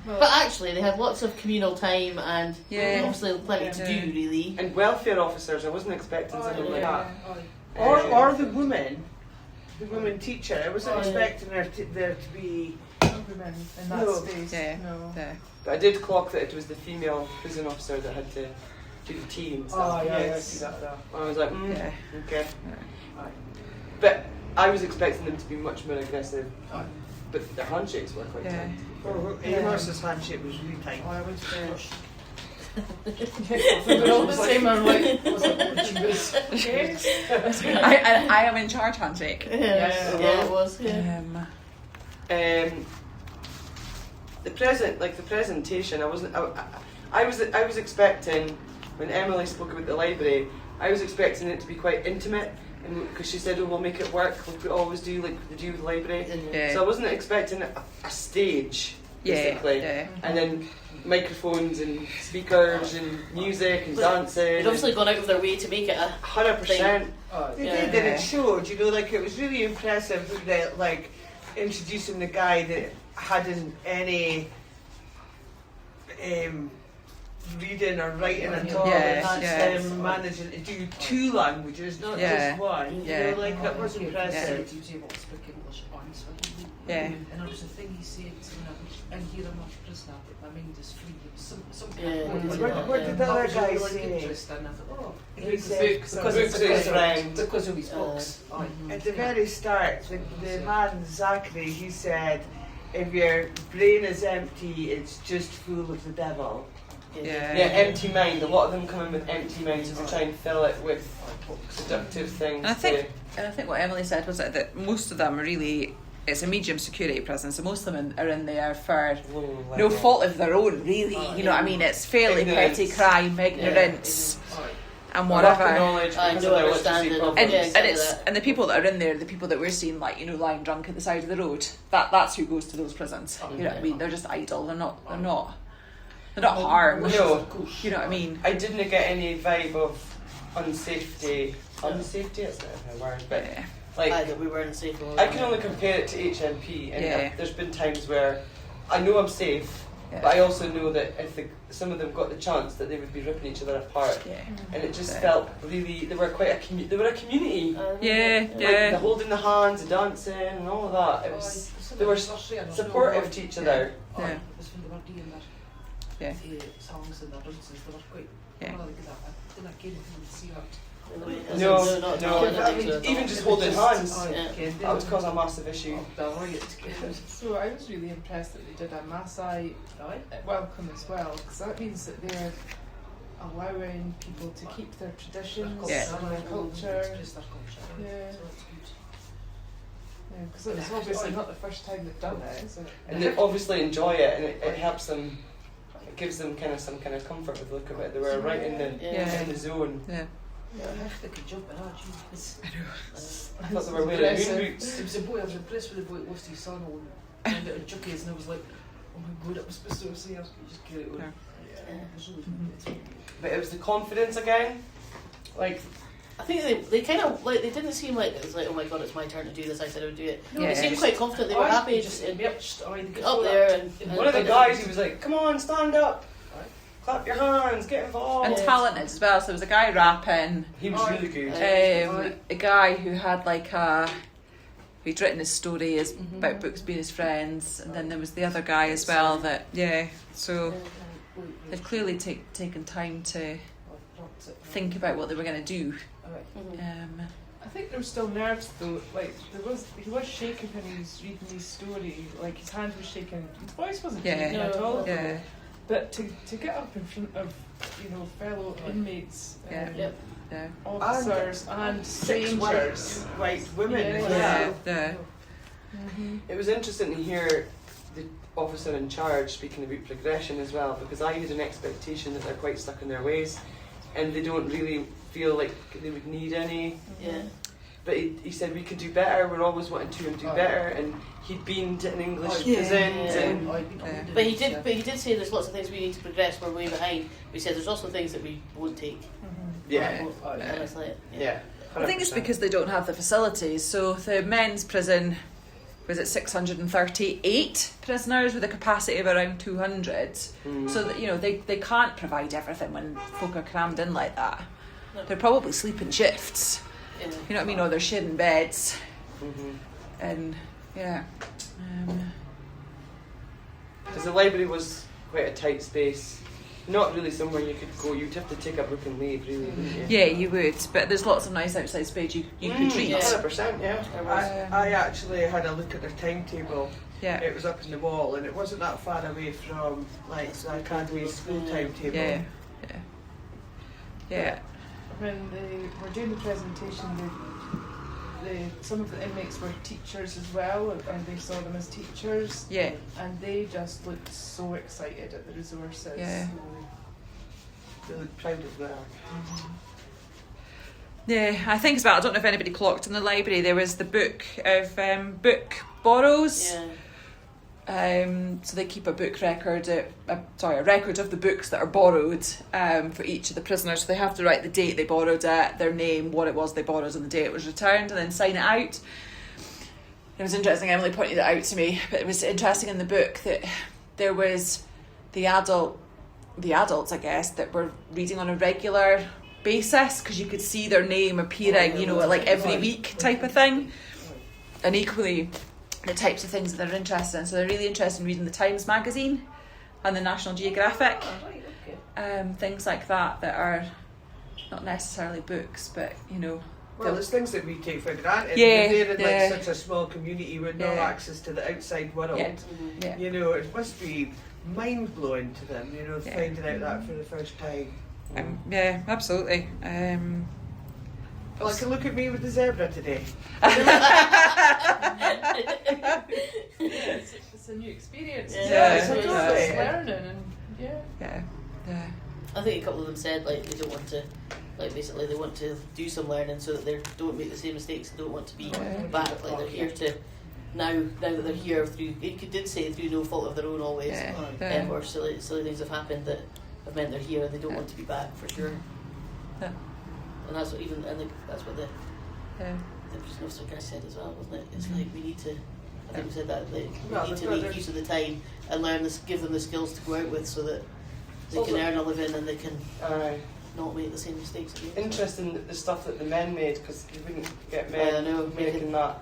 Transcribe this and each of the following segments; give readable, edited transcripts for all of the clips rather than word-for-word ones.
But actually, they had lots of communal time and obviously plenty to do, really. And welfare officers, I wasn't expecting something like that. Or the woman teacher. I wasn't expecting there to be women in that space. No. But I did clock that it was the female prison officer that had to do the tea and stuff. I see that. I was like, okay. But I was expecting them to be much more aggressive. But their handshakes were quite tight. Amos's handshake was really tight. I went to We're all the same. I'm like, was it I am in charge handshake. Yeah, it was. The presentation, I was expecting, when Emily spoke about the library, I was expecting it to be quite intimate, because she said, we'll make it work, we always do like they do with the library. So I wasn't expecting a stage, basically, and then microphones and speakers and music and dancing. They'd obviously gone out of their way to make it 100%. They did, and it showed, like it was really impressive that, like, introducing the guy that hadn't any reading or writing at all, and that's them managing to do 2 languages, not just one. Like that was impressive. He was able to speak English and Swahili. And there was a thing he said, and here I'm not a prisoner, but my mind is free. Some kind of What did the other guy say? Interesting. I thought, He said, because of his books. At the very start, the man Zachary, he said, if your brain is empty, it's just full of the devil. Empty mind. A lot of them come in with empty minds, so they try and fill it with seductive things. And I think what Emily said was that most of them are really, it's a medium security prison, so most of them are in there for no fault of their own, really. You know what I mean? It's fairly petty crime, ignorance, and whatever. And the people that are in there, the people that we're seeing, like, you know, lying drunk at the side of the road, that's who goes to those prisons. You know what I mean? They're just idle. They're not harmed. No. You know what I mean? I didn't get any vibe of unsafety. Unsafety, it's not a word, but like we weren't safe. I can only compare it to HMP, and there's been times where I know I'm safe, but I also know that if some of them got the chance, that they would be ripping each other apart, and it just felt really. They were quite a community. They were a community. Like the holding the hands, the dancing, and all of that. It was. They were supportive to each other. Songs and the dances, they were quite really good at it. Didn't I get to see that? No. I mean, even just holding hands, that would cause a massive issue. So I was really impressed that they did a Maasai welcome as well, because that means that they're allowing people to keep their traditions and their culture. Because it's obviously not the first time they've done it, is it? And they obviously enjoy it, and it helps them. It gives them some kind of comfort with the look of it. They were right in the zone. They could jump in our jeans. I thought they were wearing moon boots. It was a boy, I was impressed with the boy that lost his son and found out in Chuckies, and I was like, oh my god, it was supposed to say, I was just get it on. But it was the confidence again. Like, I think they kind of like, they didn't seem like it was like, oh my god, it's my turn to do this, I said I would do it. They seemed quite confident. They were happy just up there. And one of the guys, he was like, come on, stand up, clap your hands, get involved. And talented as well. So there was a guy rapping. He was really good. A guy who had who'd written his story about books being his friends, and then there was the other guy as well. So they've clearly taken time to think about what they were going to do. I think there were still nerves though. Like he was shaking when he was reading his story. Like his hand was shaking. His voice wasn't shaking at all. But to get up in front of fellow inmates, officers and strangers, white women. It was interesting to hear the officer in charge speaking about progression as well, because I had an expectation that they're quite stuck in their ways and they don't really feel like they would need any. But he said we could do better. We're always wanting to do better, and he'd been to an English prison. But he did say there's lots of things we need to progress. We're way behind. We said there's also things that we won't take. I think it's because they don't have the facilities. So the men's prison, was it 638 prisoners with a capacity of around 200. So that, you know, they can't provide everything when folk are crammed in like that. No. They're probably sleeping shifts. Yeah. You know what I mean? Or they're sharing beds. Mm-hmm. And yeah. Because the library was quite a tight space. Not really somewhere you could go. You'd have to take a book and leave, really, wouldn't you? Yeah, you would. But there's lots of nice outside space you could read. 100%, yeah. I actually had a look at their timetable. Yeah. It was up in the wall, and it wasn't that far away from like the academy school timetable. Yeah. Yeah. When they were doing the presentation, some of the inmates were teachers as well, and they saw them as teachers. Yeah. And they just looked so excited at the resources. Yeah. They looked proud of that. Yeah, I think as well, I don't know if anybody clocked in the library, there was the book of book borrows. Yeah. So they keep a book record, a record of the books that are borrowed for each of the prisoners. So they have to write the date they borrowed it, their name, what it was they borrowed and the day it was returned, and then sign it out. It was interesting, Emily pointed it out to me, but it was interesting in the book that there was the adults, I guess, that were reading on a regular basis because you could see their name appearing, you know, like every week type of thing. And equally, the types of things that they're interested in. So they're really interested in reading the Times magazine and the National Geographic, things like that are not necessarily books, but you know. Well, there's things that we take for granted. Yeah, They're in yeah. like such a small community with no access to the outside world. Yeah. Yeah. You know, it must be mind blowing to them. You know, finding out that for the first time. Yeah, absolutely. Like, look at me with the zebra today. It's a new experience. Yeah, It's totally. learning and Yeah. I think a couple of them said like they don't want to, like basically they want to do some learning so that they don't make the same mistakes and don't want to be back. Like they're here to now that they're here through. It did say through no fault of their own always, or silly things have happened that have meant they're here and they don't want to be back for sure. Yeah. And that's what that's what the prison officer guy said as well, wasn't it? It's like we need to. I think we said that we need to make use of the time and learn this, give them the skills to go out with, so that they can earn a living and they can not make the same mistakes again. Interesting that the stuff that the men made, because you wouldn't get men making that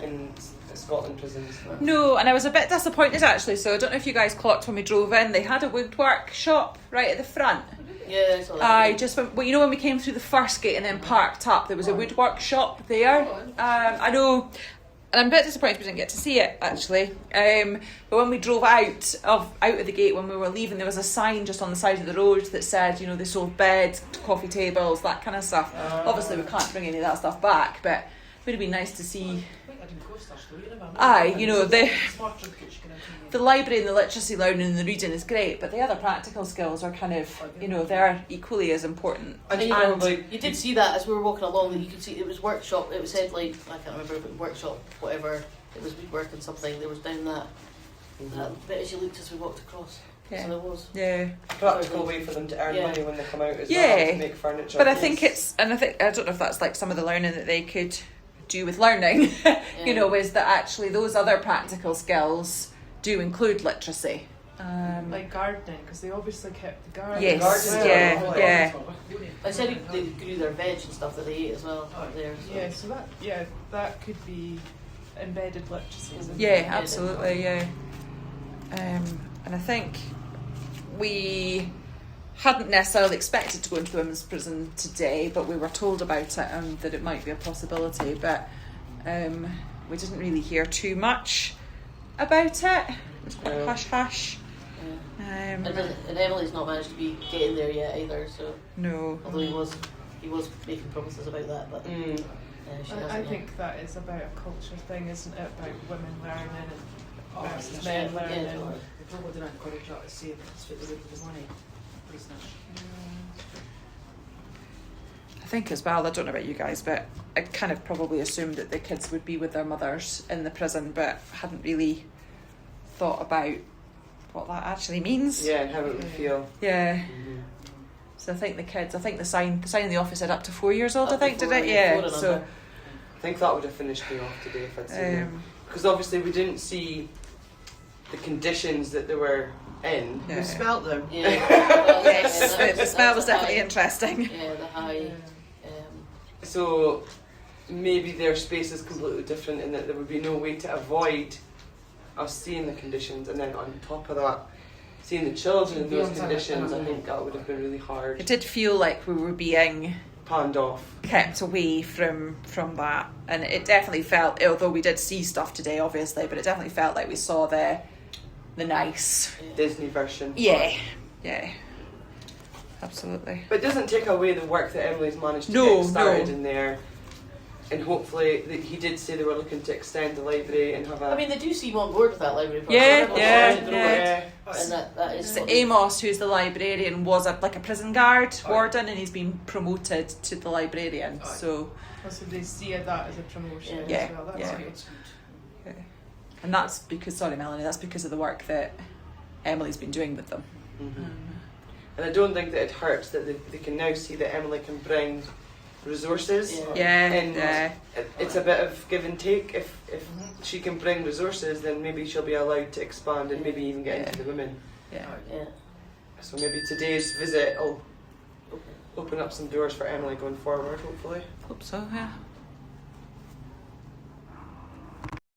in Scotland prisons. No, and I was a bit disappointed actually. So I don't know if you guys clocked when we drove in. They had a woodwork shop right at the front. Yeah, I saw that. When we came through the first gate and then parked up, there was a woodwork shop there. I know. And I'm a bit disappointed we didn't get to see it actually. But when we drove out of the gate when we were leaving, there was a sign just on the side of the road that said, you know, they sold beds, coffee tables, that kind of stuff. Obviously we can't bring any of that stuff back, but it would have been nice to see. You know, the library and the literacy learning and the reading is great, but the other practical skills are kind of, you know, they're equally as important. And you did see that as we were walking along, that you could see it was workshop. It was said like, I can't remember if it was workshop, whatever. It was woodwork and something. There was down that bit as you looked as we walked across. Yeah. So there was. Yeah. Practical way for them to earn money when they come out as well, to make furniture. But I think I don't know if that's like some of the learning that they could do with learning, you know, is that actually those other practical skills do include literacy. like gardening, because they obviously kept the garden. Yes, yeah. I said they grew their veg and stuff that they ate as well there. So. Yeah, so that could be embedded literacy. Yeah, absolutely, yeah. And I think we hadn't necessarily expected to go into the women's prison today, but we were told about it and that it might be a possibility, but we didn't really hear too much about it. It was quite hush-hush. Yeah. And Emily's not managed to be getting there yet either, so no. Although he was making promises about that, but I think that is about a culture thing, isn't it? About women learning and versus men learning. They probably didn't encourage that to say that it's fit with the money. I think as well, I don't know about you guys, but I kind of probably assumed that the kids would be with their mothers in the prison, but hadn't really thought about what that actually means. Yeah, and how it would feel. Yeah. Mm-hmm. So I think the sign in the office said up to 4 years old, I think, did it? Yeah. So I think that would have finished me off today if I'd seen it. because obviously we didn't see the conditions that they were in. We smelt them. Yeah. Yes, That the smell was the definitely high- interesting. Yeah, the high. So maybe their space is completely different in that there would be no way to avoid us seeing the conditions, and then on top of that, seeing the children in those conditions, I think that would have been really hard. It did feel like we were being Panned off. kept away from that, and it definitely felt, although we did see stuff today obviously, but it definitely felt like we saw the nice Disney version. yeah absolutely. But it doesn't take away the work that Emily's managed to No, get started no. in there. And hopefully, he did say they were looking to extend the library and have a... I mean, they do seem on board with that library project. Yeah, Everyone's yeah, trying to grow yeah. it, and that is. So what they- Amos, who's the librarian, was like a prison guard warden, and he's been promoted to the librarian. So, So they see that as a promotion Yeah. as well. That's Yeah. good. and that's because, sorry Melanie, that's because of the work that Emily's been doing with them. Mhm. And I don't think that it hurts that they can now see that Emily can bring resources. And it's a bit of give and take. If she can bring resources, then maybe she'll be allowed to expand and maybe even get into the women. Yeah. So maybe today's visit will open up some doors for Emily going forward, hopefully. Hope so, yeah.